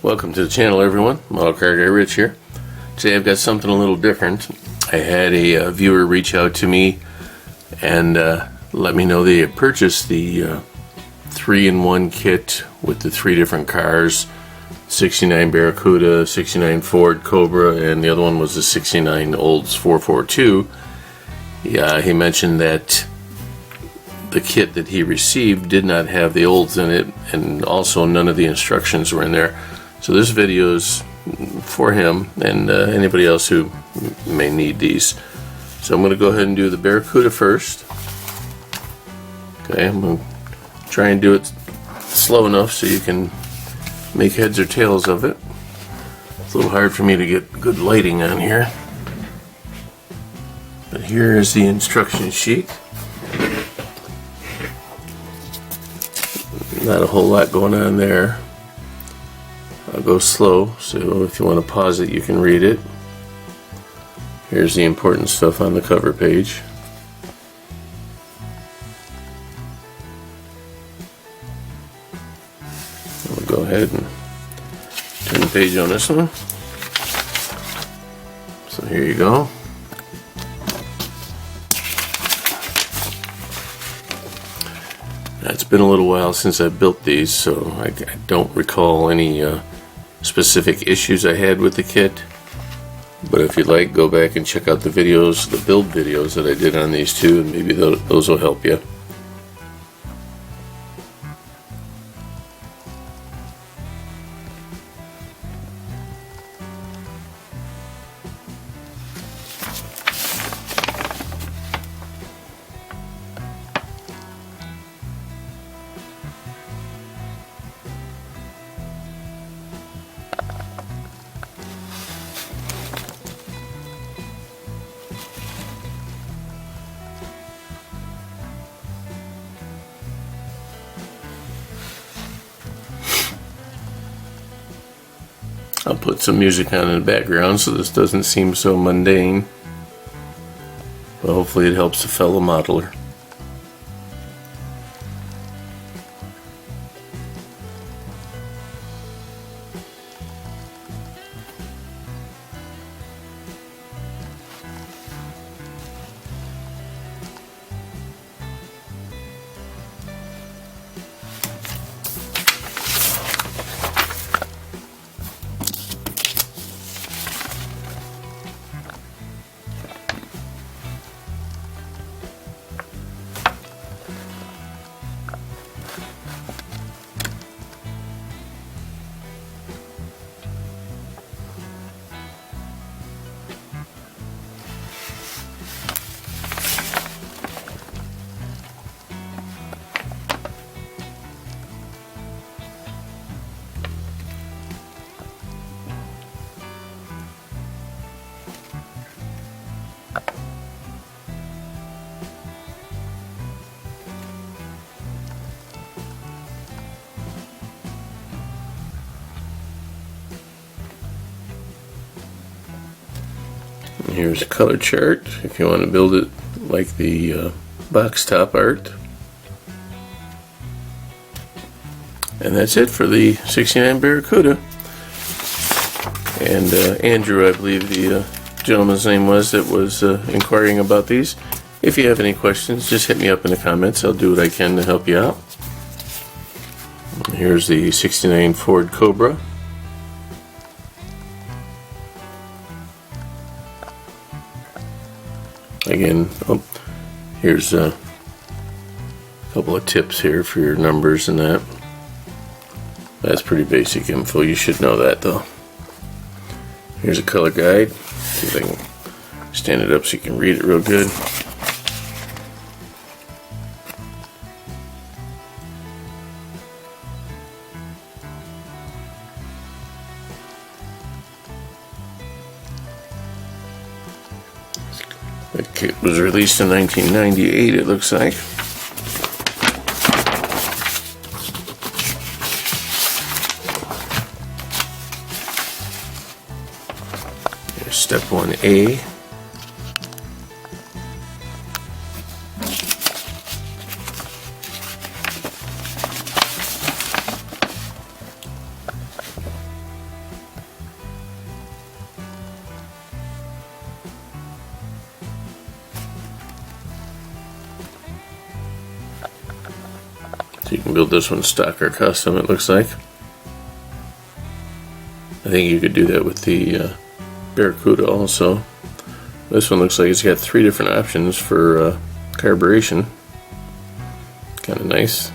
Welcome to the channel, everyone. Model Car Guy Rich here. Today I've got something a little different. I had a viewer reach out to me and let me know they had purchased the 3-in-1 kit with the 3 different cars, 69 Barracuda, 69 Ford Cobra, and the other one was the 69 Olds 442. Yeah, he mentioned that the kit that he received did not have the Olds in it, and also none of the instructions were in there. So this video is for him and anybody else who may need these. So I'm going to go ahead and do the Barracuda first. Okay, I'm going to try and do it slow enough so you can make heads or tails of it. It's a little hard for me to get good lighting on here. But here is the instruction sheet. Not a whole lot going on there. I'll go slow, so if you want to pause it, you can read it. Here's the important stuff on the cover page. We'll go ahead and turn the page on this one. So here you go. It's been a little while since I built these, so I don't recall any specific issues I had with the kit. But if you'd like, go back and check out the videos, the build videos that I did on these two, and maybe those will help you. I'll put some music on in the background so this doesn't seem so mundane, but hopefully it helps a fellow modeler. Here's a color chart if you want to build it like the box top art. And that's it for the 69 Barracuda. And Andrew, I believe the gentleman's name was that was inquiring about these. If you have any questions, just hit me up in the comments. I'll do what I can to help you out. Here's the 69 Ford Cobra. Again, here's a couple of tips here for your numbers and that. That's pretty basic info. You should know that though. Here's a color guide. See if I can stand it up so you can read it real good. The kit was released in 1998, it looks like. Here's step 1A. So you can build this one stock or custom, it looks like. I think you could do that with the Barracuda also. This one looks like it's got 3 different options for carburation. Kind of nice.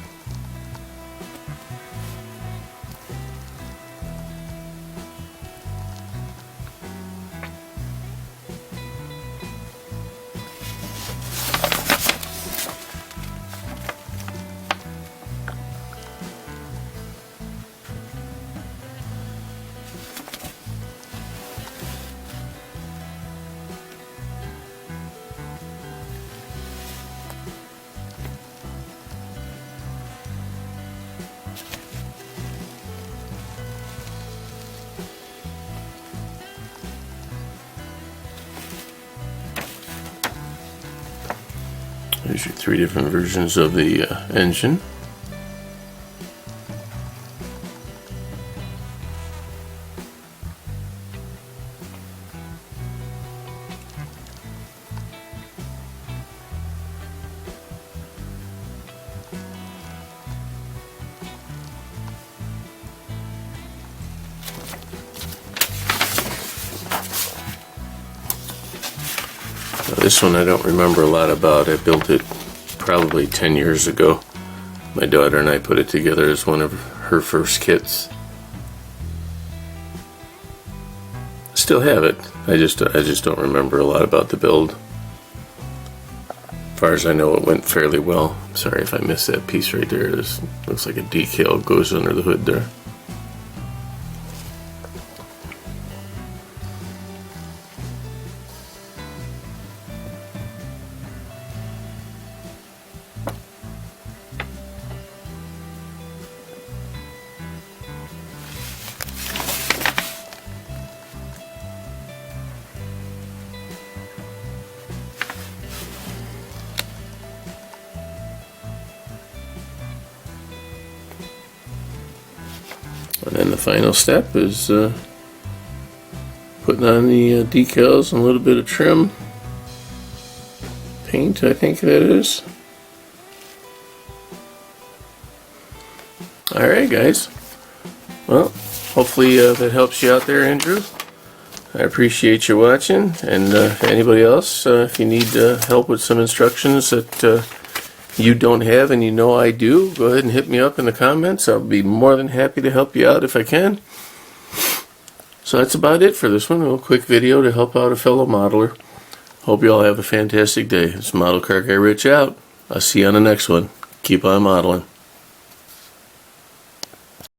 There's your 3 different versions of the engine. This one I don't remember a lot about. I built it probably 10 years ago. My daughter and I put it together as one of her first kits. Still have it. I just don't remember a lot about the build. As far as I know, it went fairly well. Sorry if I missed that piece right there. This looks like a decal goes under the hood there. And then the final step is putting on the decals and a little bit of trim. Paint, I think that is. Alright guys. Well, hopefully that helps you out there, Andrew. I appreciate you watching. And anybody else, if you need help with some instructions that you don't have and you know I do, go ahead and hit me up in the comments. I'll be more than happy to help you out if I can. So that's about it for this one. A little quick video to help out a fellow modeler. Hope you all have a fantastic day. It's Model Car Guy Rich out. I'll see you on the next one. Keep on modeling.